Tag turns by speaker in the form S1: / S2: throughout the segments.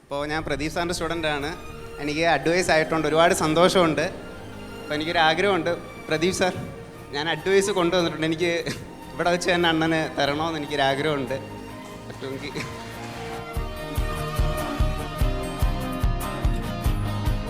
S1: അപ്പോൾ ഞാൻ പ്രദീപ് സാറിൻ്റെ സ്റ്റുഡൻ്റാണ്. എനിക്ക് അഡ്വൈസ് ആയിട്ടുണ്ട്, ഒരുപാട് സന്തോഷമുണ്ട്. അപ്പോൾ എനിക്കൊരു ആഗ്രഹമുണ്ട്, പ്രദീപ് സാർ ഞാൻ അഡ്വൈസ് കൊണ്ടുവന്നിട്ടുണ്ട്, എനിക്ക് ഇവിടെ വെച്ച് തന്നെ അണ്ണന് തരണമെന്ന് എനിക്കൊരാഗ്രഹമുണ്ട്. പറ്റുമെങ്കിൽ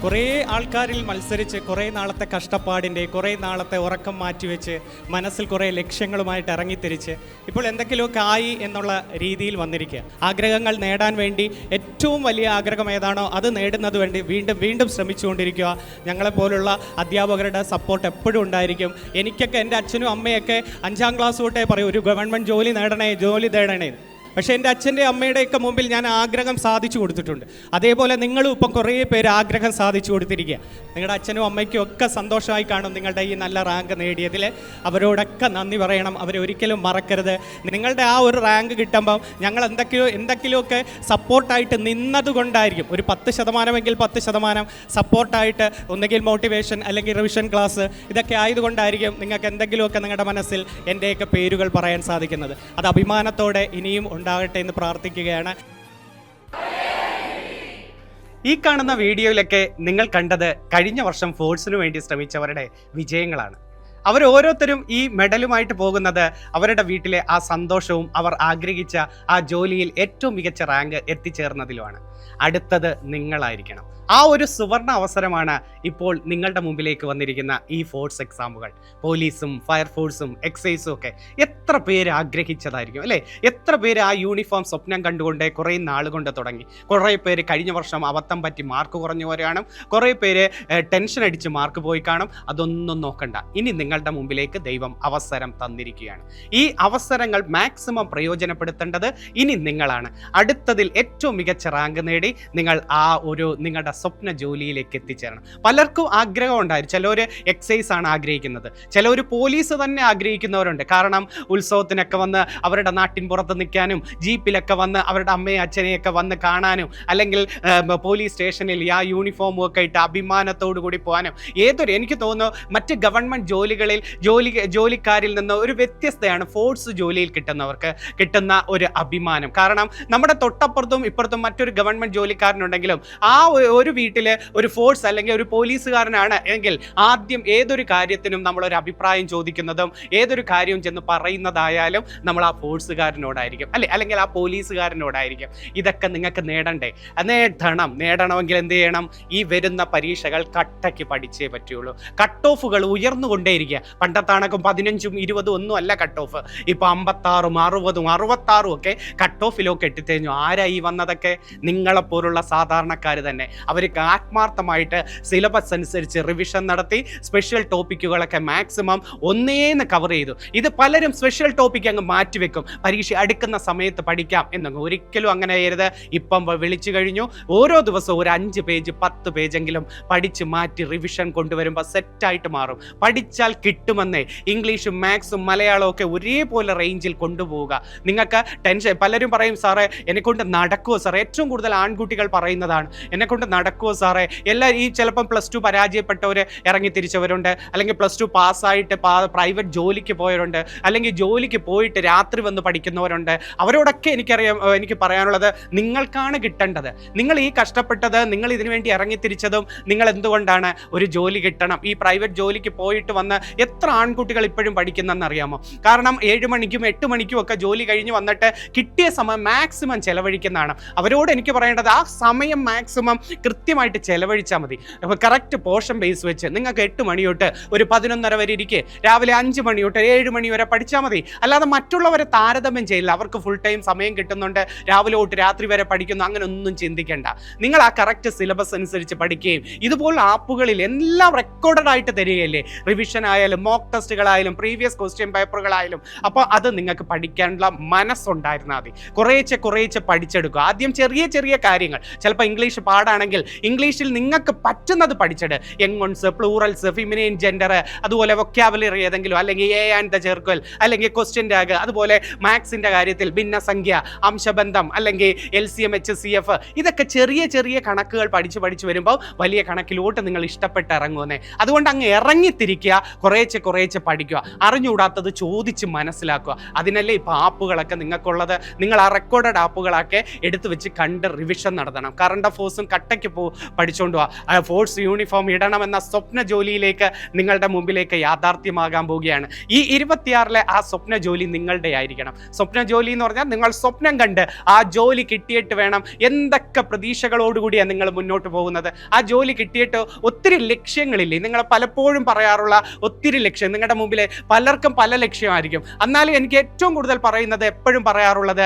S2: കുറേ ആൾക്കാരിൽ മത്സരിച്ച് കുറേ നാളത്തെ കഷ്ടപ്പാടിൻ്റെ കുറേ നാളത്തെ ഉറക്കം മാറ്റിവെച്ച് മനസ്സിൽ കുറേ ലക്ഷ്യങ്ങളുമായിട്ട് ഇറങ്ങിത്തിരിച്ച് ഇപ്പോൾ എന്തെങ്കിലുമൊക്കെ ആയി എന്നുള്ള രീതിയിൽ വന്നിരിക്കുക. ആഗ്രഹങ്ങൾ നേടാൻ വേണ്ടി ഏറ്റവും വലിയ ആഗ്രഹം ഏതാണോ അത് നേടുന്നത് വേണ്ടി വീണ്ടും വീണ്ടും ശ്രമിച്ചുകൊണ്ടിരിക്കുക. ഞങ്ങളെപ്പോലുള്ള അധ്യാപകരുടെ സപ്പോർട്ട് എപ്പോഴും ഉണ്ടായിരിക്കും. എനിക്കൊക്കെ എൻ്റെ അച്ഛനും അമ്മയൊക്കെ 5ാം ക്ലാസ് തൊട്ടേ പറയും ഒരു ഗവൺമെൻറ് ജോലി നേടണേ. പക്ഷേ എൻ്റെ അച്ഛൻ്റെ അമ്മയുടെയൊക്കെ മുമ്പിൽ ഞാൻ ആഗ്രഹം സാധിച്ചു കൊടുത്തിട്ടുണ്ട്. അതേപോലെ നിങ്ങളും ഇപ്പം കുറേ പേര് ആഗ്രഹം സാധിച്ചു കൊടുത്തിരിക്കുക. നിങ്ങളുടെ അച്ഛനും അമ്മയ്ക്കും ഒക്കെ സന്തോഷമായി കാണും നിങ്ങളുടെ ഈ നല്ല റാങ്ക് നേടിയതിൽ. അവരോടൊക്കെ നന്ദി പറയണം, അവരൊരിക്കലും മറക്കരുത്. നിങ്ങളുടെ ആ ഒരു റാങ്ക് കിട്ടുമ്പം ഞങ്ങൾ എന്തെങ്കിലുമൊക്കെ സപ്പോർട്ടായിട്ട് നിന്നതുകൊണ്ടായിരിക്കും. ഒരു 10% 10% സപ്പോർട്ടായിട്ട് ഒന്നുകിൽ മോട്ടിവേഷൻ അല്ലെങ്കിൽ റിവിഷൻ ക്ലാസ് ഇതൊക്കെ ആയതുകൊണ്ടായിരിക്കും നിങ്ങൾക്ക് എന്തെങ്കിലുമൊക്കെ നിങ്ങളുടെ മനസ്സിൽ എൻ്റെയൊക്കെ പേരുകൾ പറയാൻ സാധിക്കുന്നത്. അത് അഭിമാനത്തോടെ ഇനിയും ഉണ്ടാകട്ടെ എന്ന് പ്രാർത്ഥിക്കുകയാണ്. ഈ കാണുന്ന വീഡിയോയിലൊക്കെ നിങ്ങൾ കണ്ടത് കഴിഞ്ഞ വർഷം ഫോഴ്സിനു വേണ്ടി ശ്രമിച്ചവരുടെ വിജയങ്ങളാണ്. അവരോരോരുത്തരും ഈ മെഡലുമായിട്ട് പോകുന്നത് അവരുടെ വീട്ടിലെ ആ സന്തോഷവും അവർ ആഗ്രഹിച്ച ആ ജോലിയിൽ ഏറ്റവും മികച്ച റാങ്ക് എത്തിച്ചേർന്നതിലുമാണ്. അടുത്തത് നിങ്ങളായിരിക്കണം. ആ ഒരു സുവർണ അവസരമാണ് ഇപ്പോൾ നിങ്ങളുടെ മുമ്പിലേക്ക് വന്നിരിക്കുന്ന ഈ ഫോഴ്സ് എക്സാമുകൾ. പോലീസും ഫയർഫോഴ്സും എക്സൈസും ഒക്കെ എത്ര പേര് ആഗ്രഹിച്ചതായിരിക്കും അല്ലേ? എത്ര പേര് ആ യൂണിഫോം സ്വപ്നം കണ്ടുകൊണ്ട് കുറേ നാളുകൊണ്ട് തുടങ്ങി. കുറേ പേര് കഴിഞ്ഞ വർഷം അബദ്ധം പറ്റി മാർക്ക് കുറഞ്ഞവരാണ്, കുറേ പേര് ടെൻഷൻ അടിച്ച് മാർക്ക് പോയി കാണും. അതൊന്നും നോക്കണ്ട, ഇനി നിങ്ങളുടെ മുമ്പിലേക്ക് ദൈവം അവസരം തന്നിരിക്കുകയാണ്. ഈ അവസരങ്ങൾ മാക്സിമം പ്രയോജനപ്പെടുത്തേണ്ടത് ഇനി നിങ്ങളാണ്. അടുത്തതിൽ ഏറ്റവും മികച്ച റാങ്ക് നേടി നിങ്ങൾ ആ ഒരു നിങ്ങളുടെ സ്വപ്ന ജോലിയിലേക്ക് എത്തിച്ചേരണം. പലർക്കും ആഗ്രഹം ഉണ്ടായിരുന്നു. ചിലർ എക്സൈസ് ആണ് ആഗ്രഹിക്കുന്നത്, ചിലർ പോലീസ് തന്നെ ആഗ്രഹിക്കുന്നവരുണ്ട്. കാരണം ഉത്സവത്തിനൊക്കെ വന്ന് അവരുടെ നാട്ടിൻ പുറത്ത് നിൽക്കാനും ജീപ്പിലൊക്കെ വന്ന് അവരുടെ അമ്മയും അച്ഛനെയൊക്കെ വന്ന് കാണാനും അല്ലെങ്കിൽ പോലീസ് സ്റ്റേഷനിൽ ആ യൂണിഫോമും ഒക്കെ ഇട്ട് അഭിമാനത്തോടു കൂടി പോകാനും എനിക്ക് തോന്നുന്നു മറ്റ് ഗവൺമെൻറ് ജോലിക്കാരിൽ നിന്ന് ഒരു വ്യത്യസ്തയാണ് ഫോഴ്സ് ജോലിയിൽ കിട്ടുന്നവർക്ക് കിട്ടുന്ന ഒരു അഭിമാനം. കാരണം നമ്മുടെ തൊട്ടപ്പുറത്തും ഇപ്പുറത്തും മറ്റൊരു ഗവൺമെൻറ് ജോലിക്കാരനുണ്ടെങ്കിലും ആ ഒരു വീട്ടിൽ ഒരു ഫോഴ്സ് അല്ലെങ്കിൽ ഒരു പോലീസുകാരനാണ് എങ്കിൽ ആദ്യം ഏതൊരു കാര്യത്തിനും നമ്മളൊരു അഭിപ്രായം ചോദിക്കുന്നതും ഏതൊരു കാര്യവും ചെന്ന് പറയുന്നതായാലും നമ്മൾ ആ ഫോഴ്സുകാരനോടായിരിക്കും അല്ലെങ്കിൽ ആ പോലീസുകാരനോടായിരിക്കും. ഇതൊക്കെ നിങ്ങൾക്ക് നേടണമെങ്കിൽ എന്ത് ചെയ്യണം? ഈ വരുന്ന പരീക്ഷകൾ കട്ടയ്ക്ക് പഠിച്ചേ പറ്റുള്ളൂ. കട്ട് ഓഫുകൾ ഉയർന്നുകൊണ്ടേയിരിക്കുക. പണ്ടത്താണക്കും 15ഉം 20ഉം ഒന്നും അല്ല കട്ട് ഓഫ്. ഇപ്പൊ 56ഉം 60ഉം 66ഉം ഒക്കെ കട്ട് ഓഫിലൊക്കെ എത്തിത്തഴിഞ്ഞു. ആരായി വന്നതൊക്കെ? നിങ്ങളെപ്പോലുള്ള സാധാരണക്കാർ തന്നെ. അവർക്ക് ആത്മാർത്ഥമായിട്ട് സിലബസ് അനുസരിച്ച് റിവിഷൻ നടത്തി സ്പെഷ്യൽ ടോപ്പിക്കുകളൊക്കെ മാക്സിമം ഒന്നേന്ന് കവർ ചെയ്തു. ഇത് പലരും സ്പെഷ്യൽ ടോപ്പിക്ക് അങ്ങ് മാറ്റിവെക്കും, പരീക്ഷ അടുക്കുന്ന സമയത്ത് പഠിക്കാം എന്നങ്ങ്. ഒരിക്കലും അങ്ങനെ ചെയ്യരുത്. ഇപ്പം വിളിച്ചു കഴിഞ്ഞു, ഓരോ ദിവസവും ഒരു 5 പേജ് 10 പേജെങ്കിലും പഠിച്ച് മാറ്റി റിവിഷൻ കൊണ്ടുവരുമ്പോൾ സെറ്റായിട്ട് മാറും. പഠിച്ചാൽ കിട്ടുമെന്നേ. ഇംഗ്ലീഷും മാത്സും മലയാളവും ഒക്കെ ഒരേപോലെ റേഞ്ചിൽ കൊണ്ടുപോവുക. നിങ്ങൾക്ക് ടെൻഷൻ, പലരും പറയും സാറേ എന്നെക്കൊണ്ട് നടക്കുമോ സാറേ? ഏറ്റവും കൂടുതൽ ആൺകുട്ടികൾ പറയുന്നതാണ്, എന്നെക്കൊണ്ട് നടക്കുമോ സാറേ? ഈ ചിലപ്പം +2 പരാജയപ്പെട്ടവർ ഇറങ്ങി തിരിച്ചവരുണ്ട്, അല്ലെങ്കിൽ +2 പാസ്സായിട്ട് പ്രൈവറ്റ് ജോലിക്ക് പോയവരുണ്ട്, അല്ലെങ്കിൽ ജോലിക്ക് പോയിട്ട് രാത്രി വന്ന് പഠിക്കുന്നവരുണ്ട്. അവരോടൊക്കെ എനിക്ക് പറയാനുള്ളത്, നിങ്ങൾക്കാണ് കിട്ടേണ്ടത്. നിങ്ങൾ ഈ കഷ്ടപ്പെട്ടത്, നിങ്ങൾ ഇതിനു വേണ്ടി ഇറങ്ങിത്തിരിച്ചതും നിങ്ങൾ എന്തുകൊണ്ടാണ്? ഒരു ജോലി കിട്ടണം. ഈ പ്രൈവറ്റ് ജോലിക്ക് പോയിട്ട് വന്ന് എത്ര ആൺകുട്ടികൾ ഇപ്പോഴും പഠിക്കുന്നതെന്ന് അറിയാമോ? കാരണം 7 മണിക്കും 8 മണിക്കും ഒക്കെ ജോലി കഴിഞ്ഞ് വന്നിട്ട് കിട്ടിയ സമയം മാക്സിമം ചെലവഴിക്കുന്നതാണ്. അവരോട് എനിക്ക് പറയേണ്ടത്, ആ സമയം മാക്സിമം കൃത്യമായിട്ട് ചെലവഴിച്ചാൽ മതി. അപ്പോൾ കറക്റ്റ് പോർഷൻ ബേസ് വെച്ച് നിങ്ങൾക്ക് 8 മണി തൊട്ട് ഒരു 11:30 വരെ ഇരിക്കുക, രാവിലെ 5 മണി തൊട്ട് 7 മണി വരെ പഠിച്ചാൽ മതി. അല്ലാതെ മറ്റുള്ളവരെ താരതമ്യം ചെയ്യില്ല. അവർക്ക് ഫുൾ ടൈം സമയം കിട്ടുന്നുണ്ട്, രാവിലെ തൊട്ട് രാത്രി വരെ പഠിക്കുന്നു, അങ്ങനെ ഒന്നും ചിന്തിക്കേണ്ട. നിങ്ങൾ ആ കറക്റ്റ് സിലബസ് അനുസരിച്ച് പഠിക്കുകയും ഇതുപോലുള്ള ആപ്പുകളിൽ എല്ലാം റെക്കോർഡഡ് ആയിട്ട് തരികയല്ലേ, റിവിഷൻ ആയാലും മോക്ക് ടെസ്റ്റുകളായാലും പ്രീവിയസ് ക്വസ്റ്റ്യൻ പേപ്പറുകളായാലും. അപ്പോൾ അത് നിങ്ങൾക്ക് പഠിക്കാനുള്ള മനസ്സുണ്ടായിരുന്നാൽ മതി. കുറേശ്ശെ പഠിച്ചെടുക്കുക. ആദ്യം ചെറിയ ചെറിയ കാര്യങ്ങൾ. ചിലപ്പോൾ ഇംഗ്ലീഷ് പാടാണെങ്കിൽ ഇംഗ്ലീഷിൽ നിങ്ങൾക്ക് പറ്റുന്നത് പഠിച്ചിട്ട് എങ്ങോൺസ്, പ്ലൂറൽസ്, ഫിമിനൈൻ ജെൻഡർ, അതുപോലെ വൊക്കാബുലറി ഏതെങ്കിലും, അല്ലെങ്കിൽ എ ആൻഡ് ദ ചേർക്കൽ, അല്ലെങ്കിൽ ക്വസ്റ്റ്യൻ ടാഗ്, അതുപോലെ മാത്സിൻ്റെ കാര്യത്തിൽ ഭിന്നസംഖ്യ, അംശബന്ധം, അല്ലെങ്കിൽ LCM HCF, ഇതൊക്കെ ചെറിയ ചെറിയ കണക്കുകൾ പഠിച്ച് വരുമ്പോൾ വലിയ കണക്കിലോട്ട് നിങ്ങൾ ഇഷ്ടപ്പെട്ട് ഇറങ്ങുന്നേ. അതുകൊണ്ട് അങ്ങ് ഇറങ്ങിത്തിരിക്കുക. കുറേശ്ശെ പഠിക്കുക, അറിഞ്ഞുകൂടാത്തത് ചോദിച്ച് മനസ്സിലാക്കുക. അതിനല്ലേ ഇപ്പോൾ ആപ്പുകളൊക്കെ നിങ്ങൾക്കുള്ളത്. നിങ്ങൾ ആ റെക്കോർഡഡ് ആപ്പുകളൊക്കെ എടുത്തു വെച്ച് കണ്ട് റിവിഷൻ നടത്തണം. കറണ്ട് അഫേഴ്സും കട്ടയ്ക്ക് പഠിച്ചുകൊണ്ട് പോവുക. ഫോഴ്സ് യൂണിഫോം ഇടണമെന്ന സ്വപ്ന ജോലിയിലേക്ക് നിങ്ങളുടെ മുമ്പിലേക്ക് യാഥാർത്ഥ്യമാകാൻ പോവുകയാണ്. ഈ 26-ലെ ആ സ്വപ്ന ജോലി നിങ്ങളുടെ ആയിരിക്കണം. സ്വപ്ന ജോലി എന്ന് പറഞ്ഞാൽ നിങ്ങൾ സ്വപ്നം കണ്ട് ആ ജോലി കിട്ടിയിട്ട് വേണം, എന്തൊക്കെ പ്രതീക്ഷകളോടുകൂടിയാണ് നിങ്ങൾ മുന്നോട്ട് പോകുന്നത്. ആ ജോലി കിട്ടിയിട്ട് ഒത്തിരി ലക്ഷ്യങ്ങളില്ലേ, നിങ്ങൾ പലപ്പോഴും പറയാറുള്ള ഒത്തിരി ലക്ഷ്യം നിങ്ങളുടെ മുമ്പിൽ പലർക്കും പല ലക്ഷ്യമായിരിക്കും. എന്നാലും എനിക്ക് ഏറ്റവും കൂടുതൽ പറയുന്നത്, എപ്പോഴും പറയാറുള്ളത്,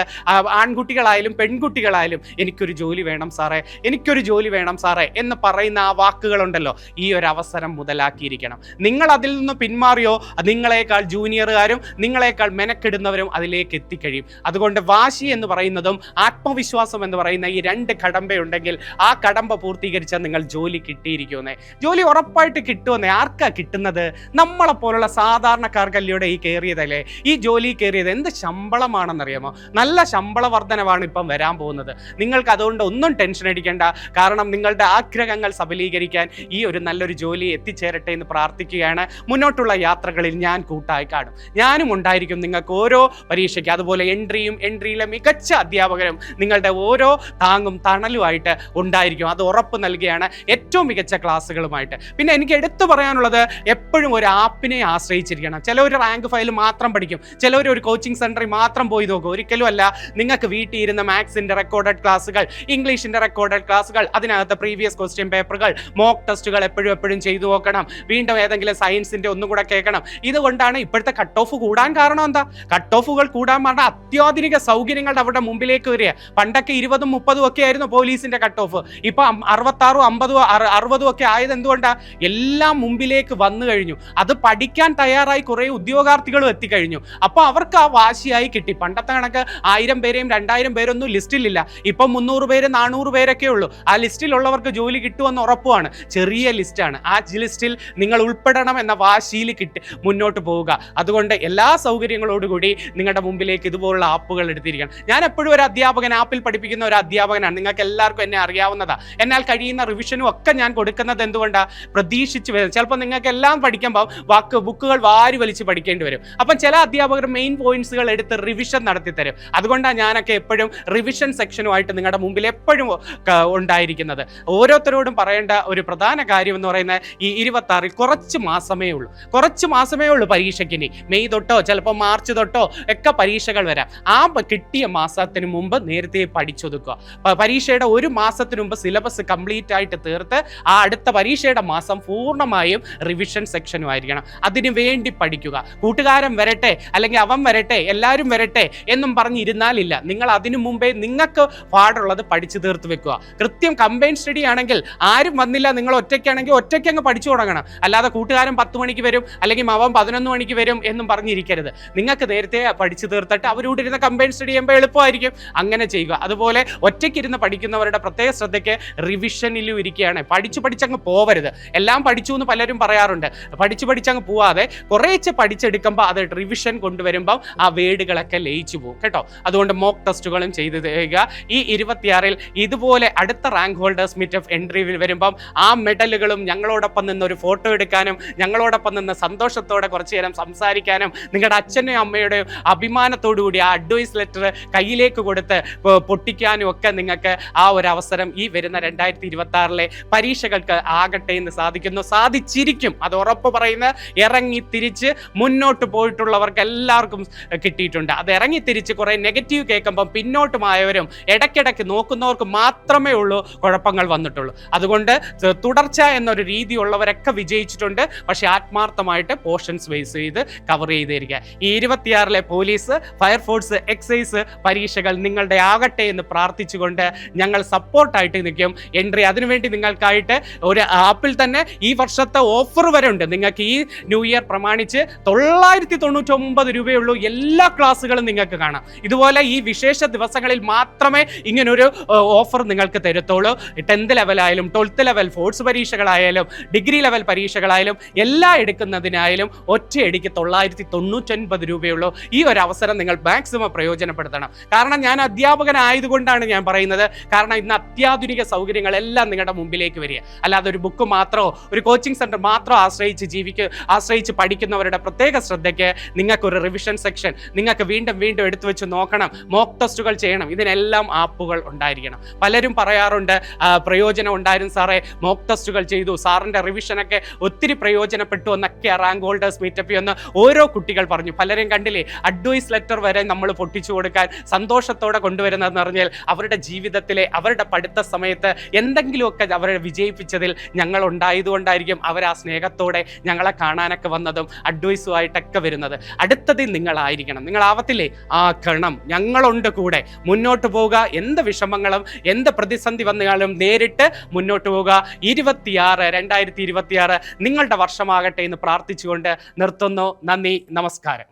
S2: ആൺകുട്ടികളായാലും പെൺകുട്ടികളായാലും എനിക്കൊരു ജോലി വേണം സാറേ, എനിക്കൊരു ജോലി വേണം സാറേ എന്ന് പറയുന്ന ആ വാക്കുകളുണ്ടല്ലോ, ഈ ഒരു അവസരം മുതലാക്കിയിരിക്കണം. നിങ്ങൾ അതിൽ നിന്ന് പിന്മാറിയോ നിങ്ങളെക്കാൾ ജൂനിയറുകാരും നിങ്ങളെക്കാൾ മെനക്കെടുന്നവരും അതിലേക്ക് എത്തിക്കഴിയും. അതുകൊണ്ട് വാശി എന്ന് പറയുന്നതും ആത്മവിശ്വാസം എന്ന് പറയുന്ന ഈ 2 കടമ്പയുണ്ടെങ്കിൽ ആ കടമ്പ പൂർത്തീകരിച്ചാൽ നിങ്ങൾ ജോലി കിട്ടിയിരിക്കുമെന്നേ. ജോലി ഉറപ്പായിട്ട് കിട്ടുമെന്നേ. ആർക്കാ കിട്ടുന്നത്? നമ്മളെ പോലുള്ള സാധാരണക്കാർക്കല്ലയുടെ ഈ കയറിയതല്ലേ. ഈ ജോലി കയറിയത് എന്ത് ശമ്പളമാണെന്നറിയാമോ? നല്ല ശമ്പള വർധനവാണ് ഇപ്പം വരാൻ പോകുന്നത്. നിങ്ങൾക്ക് അതുകൊണ്ട് ഒന്നും ടെൻഷൻ അടിക്കേണ്ട. കാരണം നിങ്ങളുടെ ആഗ്രഹങ്ങൾ സബലീകരിക്കാൻ ഈ ഒരു നല്ലൊരു ജോലി എത്തിച്ചേരട്ടെ എന്ന് പ്രാർത്ഥിക്കുകയാണ്. മുന്നോട്ടുള്ള യാത്രകളിൽ ഞാൻ കൂട്ടായി കാണും. ഞാനും ഉണ്ടായിരിക്കും നിങ്ങൾക്ക് ഓരോ പരീക്ഷയ്ക്ക്. അതുപോലെ എൻട്രിയിലെ മികച്ച അധ്യാപകരും നിങ്ങളുടെ ഓരോ താങ്ങും തണലുമായിട്ട് ഉണ്ടായിരിക്കും. അത് ഉറപ്പ് നൽകുകയാണ്, ഏറ്റവും മികച്ച ക്ലാസ്സുകളുമായിട്ട്. പിന്നെ എനിക്ക് എടുത്തു പറയാനുള്ളത്, എപ്പോഴും ഒരു ആപ്പിനെ ആശ്രയിച്ചിരിക്കണം. ചിലവർ റാങ്ക് ഫയൽ മാത്രം പഠിക്കും, ചിലവർ ഒരു കോച്ചിങ് സെന്ററിൽ മാത്രം പോയി നോക്കും. ഒരിക്കലും അല്ല. നിങ്ങൾക്ക് വീട്ടിൽ ഇരുന്ന മാത്സിന്റെ റെക്കോർഡഡ് ക്ലാസ്സുകൾ, ഇംഗ്ലീഷിന്റെ റെക്കോർഡഡ് ക്ലാസ്സുകൾ, അതിനകത്ത് പ്രീവിയസ് ക്വസ്റ്റ്യൻ പേപ്പറുകൾ, മോക്ക് ടെസ്റ്റുകൾ എപ്പോഴും ചെയ്തു നോക്കണം. വീണ്ടും ഏതെങ്കിലും സയൻസിന്റെ ഒന്നും കൂടെ കേൾക്കണം. ഇതുകൊണ്ടാണ് ഇപ്പോഴത്തെ കട്ട് ഓഫ് കൂടാൻ കാരണം. എന്താ കട്ട് ഓഫുകൾ കൂടാൻ പറഞ്ഞാൽ അത്യാധുനിക സൗകര്യങ്ങളുടെ അവിടെ മുമ്പിലേക്ക് വരിക. പണ്ടൊക്കെ 20ഉം 30ഉം ഒക്കെ ആയിരുന്നു പോലീസിന്റെ കട്ട് ഓഫ്. ഇപ്പൊ 66ഉം 50ഉം 60ഉം ഒക്കെ ആയത് എന്തുകൊണ്ടാ? എല്ലാം മുമ്പിലേക്ക് വന്നു കഴിഞ്ഞു. അത് പഠിക്കാൻ തയ്യാറായി കുറെ ഉദ്യോഗാർത്ഥികളും എത്തിക്കഴിഞ്ഞു. അപ്പൊ അവർക്ക് ആ വാശിയായി കിട്ടി. പണ്ടത്തെ കണക്ക് 1000 പേരെയും 2000 പേരൊന്നും ലിസ്റ്റിലില്ല. ഇപ്പം 300 പേര് 400 പേരൊക്കെ ഉള്ളൂ. ആ ലിസ്റ്റിലുള്ളവർക്ക് ജോലി കിട്ടുമെന്ന് ഉറപ്പുമാണ്. ചെറിയ ലിസ്റ്റാണ്. ആ ലിസ്റ്റിൽ നിങ്ങൾ ഉൾപ്പെടണം എന്ന വാശിയിൽ മുന്നോട്ട് പോവുക. അതുകൊണ്ട് എല്ലാ സൗകര്യങ്ങളോടുകൂടി നിങ്ങളുടെ മുമ്പിലേക്ക് ഇതുപോലുള്ള ആപ്പുകൾ എടുത്തിരിക്കണം. ഞാൻ എപ്പോഴും ഒരു അധ്യാപകൻ, ആപ്പിൽ പഠിപ്പിക്കുന്ന ഒരു അധ്യാപകനാണ്. നിങ്ങൾക്ക് എല്ലാവർക്കും എന്നെ അറിയാവുന്നതാണ്. എന്നാൽ കഴിയുന്ന റിവിഷനും ഒക്കെ ഞാൻ കൊടുക്കുന്നത് എന്തുകൊണ്ടാണ്? പ്രതീക്ഷിച്ച് വരും. ചിലപ്പോൾ നിങ്ങൾക്ക് എല്ലാം പഠിക്കുമ്പോൾ ബുക്കുകൾ വാരി വലിച്ച് പഠിക്കേണ്ടി വരും. അപ്പം ചില അധ്യാപകർ മെയിൻ പോയിന്റ്സുകൾ എടുത്ത് റിവിഷൻ നടത്തി തരും. അതുകൊണ്ടാണ് ഞാനൊക്കെ എപ്പോഴും റിവിഷൻ സെക്ഷനുമായിട്ട് നിങ്ങളുടെ മുമ്പിൽ എപ്പോഴും ഉണ്ടായിരിക്കുന്നത്. ഓരോരുത്തരോടും പറയേണ്ട ഒരു പ്രധാന കാര്യം എന്ന് പറയുന്നത്, ഈ 26-ൽ കുറച്ച് മാസമേ ഉള്ളൂ പരീക്ഷയ്ക്ക്. ഇനി മെയ് തൊട്ടോ ചിലപ്പോൾ മാർച്ച് തൊട്ടോ ഒക്കെ പരീക്ഷകൾ വരാം. ആ കിട്ടിയ മാസത്തിന് മുമ്പ് നേരത്തെ പഠിച്ചൊതുക്കുക. പരീക്ഷയുടെ ഒരു മാസത്തിന് മുമ്പ് സിലബസ് കംപ്ലീറ്റ് ആയിട്ട് തീർത്ത് ആ അടുത്ത പരീക്ഷയുടെ മാസം പൂർണ്ണമായും റിവിഷൻ സെക്ഷനും ആയിരിക്കണം. അതിനു വേണ്ടി പഠിക്കുക. കൂട്ടുകാരൻ വരട്ടെ, അല്ലെങ്കിൽ അവൻ വരട്ടെ, എല്ലാവരും വരട്ടെ എന്നും പറഞ്ഞിരുന്നാലില്ല. നിങ്ങൾ അതിനു മുമ്പേ നിങ്ങൾക്ക് പാടുള്ളത് പഠിച്ചു തീർത്ത് വെക്കുക. കൃത്യം കമ്പൈൻ സ്റ്റഡി ആണെങ്കിൽ ആരും വന്നില്ല, നിങ്ങൾ ഒറ്റയ്ക്കാണെങ്കിൽ ഒറ്റയ്ക്ക് അങ്ങ് പഠിച്ചു തുടങ്ങണം. അല്ലാതെ കൂട്ടുകാരൻ 10 മണിക്ക് വരും അല്ലെങ്കിൽ അവൻ 11 മണിക്ക് വരും എന്നും പറഞ്ഞിരിക്കരുത്. നിങ്ങൾക്ക് നേരത്തെ പഠിച്ചു തീർത്തിട്ട് അവരോട് ഇരുന്ന് കമ്പൈൻ സ്റ്റഡി ചെയ്യുമ്പോൾ എളുപ്പമായിരിക്കും. അങ്ങനെ ചെയ്യുക. അതുപോലെ ഒറ്റയ്ക്കിരുന്ന് പഠിക്കുന്നവരുടെ പ്രത്യേക ശ്രദ്ധയ്ക്ക് റിവിഷനിലും ഇരിക്കുകയാണ്. പഠിച്ചങ്ങ് പോവരുത്. എല്ലാം പഠിച്ചു എന്ന് പലരും പറയാറുണ്ട്. പഠിച്ചങ്ങ് പോവാതെ കുറേശ്ശെ പഠിച്ചെടുക്കുമ്പോൾ അത് റിവിഷൻ കൊണ്ടുവരുമ്പോൾ ആ വേർഡുകളൊക്കെ ലയിച്ചു പോകും കേട്ടോ. അതുകൊണ്ട് മോക്ക് ടെസ്റ്റുകളും ചെയ്ത് തരിക. ഈ 26-ൽ ഇതുപോലെ അടുത്ത rank holders meet of entry വരുമ്പം ആ മെഡലുകളും ഞങ്ങളോടൊപ്പം നിന്ന് ഒരു ഫോട്ടോ എടുക്കാനും ഞങ്ങളോടൊപ്പം നിന്ന് സന്തോഷത്തോടെ കുറച്ചു നേരം സംസാരിക്കാനും നിങ്ങളുടെ അച്ഛൻ്റെയും അമ്മയുടെയും അഭിമാനത്തോടുകൂടി ആ അഡ്വൈസ് ലെറ്റർ കയ്യിലേക്ക് കൊടുത്ത് പൊട്ടിക്കാനും ഒക്കെ നിങ്ങൾക്ക് ആ ഒരു അവസരം ഈ വരുന്ന 2026-ലെ പരീക്ഷകൾക്ക് ആകട്ടെ എന്ന് സാധിച്ചിരിക്കും. അത് ഉറപ്പ് പറയുന്ന ഇറങ്ങി തിരിച്ച് മുന്നോട്ട് പോയിട്ടുള്ളവർക്ക് എല്ലാവർക്കും കിട്ടിയിട്ടുണ്ട്. അത് ഇറങ്ങി തിരിച്ച് കുറെ നെഗറ്റീവ് കേൾക്കുമ്പം പിന്നോട്ടുമായവരും ഇടയ്ക്കിടയ്ക്ക് നോക്കുന്നവർക്ക് മാത്രമേ ഉള്ളൂ കുഴപ്പങ്ങൾ വന്നിട്ടുള്ളൂ. അതുകൊണ്ട് തുടർച്ച എന്നൊരു രീതിയുള്ളവരൊക്കെ വിജയിച്ചിട്ടുണ്ട്. പക്ഷെ ആത്മാർത്ഥമായിട്ട് പോർഷൻസ് ബേസ് ചെയ്ത് കവർ ചെയ്തിരിക്കുക. ഈ 26-ലെ പോലീസ്, ഫയർഫോഴ്സ്, എക്സൈസ് പരീക്ഷകൾ നിങ്ങളുടെ ആകട്ടെ എന്ന് പ്രാർത്ഥിച്ചുകൊണ്ട് ഞങ്ങൾ സപ്പോർട്ടായിട്ട് നിൽക്കും. എൻട്രി അതിനുവേണ്ടി നിങ്ങൾക്കായിട്ട് ഒരു ആപ്പിൽ തന്നെ ഈ വർഷത്തെ ഓഫർ വരെ ഉണ്ട്. നിങ്ങൾക്ക് ഈ ന്യൂ ഇയർ പ്രമാണിച്ച് 999 രൂപയുള്ളൂ. എല്ലാ ക്ലാസ്സുകളും നിങ്ങൾക്ക് കാണാം. ഇതുപോലെ ഈ വിശേഷ ദിവസങ്ങളിൽ മാത്രമേ ഇങ്ങനൊരു ഓഫർ നിങ്ങൾക്ക് തരത്തുള്ളൂ. 10th ലെവലായാലും 12th ലെവൽ ഫോഴ്സ് പരീക്ഷകളായാലും ഡിഗ്രി ലെവൽ പരീക്ഷകളായാലും എല്ലാം എടുക്കുന്നതിനായാലും ഒറ്റയടിക്ക് 999 രൂപയുള്ളൂ. ഈ ഒരു അവസരം നിങ്ങൾ മാക്സിമം പ്രയോജനപ്പെടുത്തണം. കാരണം ഞാൻ അധ്യാപകനായതുകൊണ്ടാണ് ഞാൻ പറയുന്നത്. കാരണം ഇന്ന് അത്യാധുനിക സൗകര്യങ്ങളെല്ലാം നിങ്ങളുടെ മുമ്പിലേക്ക് വരിക. അല്ലാതെ ഒരു ബുക്ക് മാത്രമോ ഒരു കോച്ചിങ് സെന്റർ മാത്രമോ ആശ്രയിച്ച് ആശ്രയിച്ച് പഠിക്കുന്നവരുടെ പ്രത്യേക ശ്രദ്ധയ്ക്ക് നിങ്ങൾക്കൊരു റിവിഷൻ സെക്ഷൻ നിങ്ങൾക്ക് വീണ്ടും വീണ്ടും എടുത്തു വെച്ച് നോക്കണം, മോക്ക് ടെസ്റ്റുകൾ ചെയ്യണം. ഇതിനെല്ലാം ആപ്പുകൾ ഉണ്ടായിരിക്കണം. പലരും പറയാറുണ്ട് പ്രയോജനം ഉണ്ടായിരുന്നു സാറേ, മോക്ക് ടെസ്റ്റുകൾ ചെയ്തു, സാറിൻ്റെ റിവിഷനൊക്കെ ഒത്തിരി പ്രയോജനപ്പെട്ടു എന്നൊക്കെ റാങ്ക് ഹോൾഡേഴ്സ് മീറ്റപ്പിൽ എന്ന് ഓരോ കുട്ടികൾ പറഞ്ഞു. പലരും കണ്ടില്ലേ, അഡ്വൈസ് ലെറ്റർ വരെ നമ്മൾ പൊട്ടിച്ചു കൊടുക്കാൻ സന്തോഷത്തോടെ കൊണ്ടുവരുന്നതെന്ന് പറഞ്ഞാൽ അവരുടെ ജീവിതത്തിലെ അവരുടെ പഠിത്ത സമയത്ത് എന്തെങ്കിലുമൊക്കെ അവരെ വിജയിപ്പിച്ചതിൽ ഞങ്ങൾ ഉണ്ടായതുകൊണ്ടായിരിക്കും അവർ ആ സ്നേഹത്തോടെ ഞങ്ങളെ കാണാനൊക്കെ വന്നതും അഡ്വൈസുമായിട്ടൊക്കെ വരുന്നത്. അടുത്തതിൽ നിങ്ങളായിരിക്കണം. നിങ്ങളാവത്തില്ലേ? ആക്കണം. ഞങ്ങളുണ്ട് കൂടെ. മുന്നോട്ട് പോവുക. എന്ത് വിഷമങ്ങളും എന്ത് പ്രതിസന്ധി വന്നാലും നേരിട്ട് മുന്നോട്ട് പോവുക. 2026 നിങ്ങളുടെ വർഷമാകട്ടെ എന്ന് പ്രാർത്ഥിച്ചുകൊണ്ട് നിർത്തുന്നു. നന്ദി, നമസ്കാരം.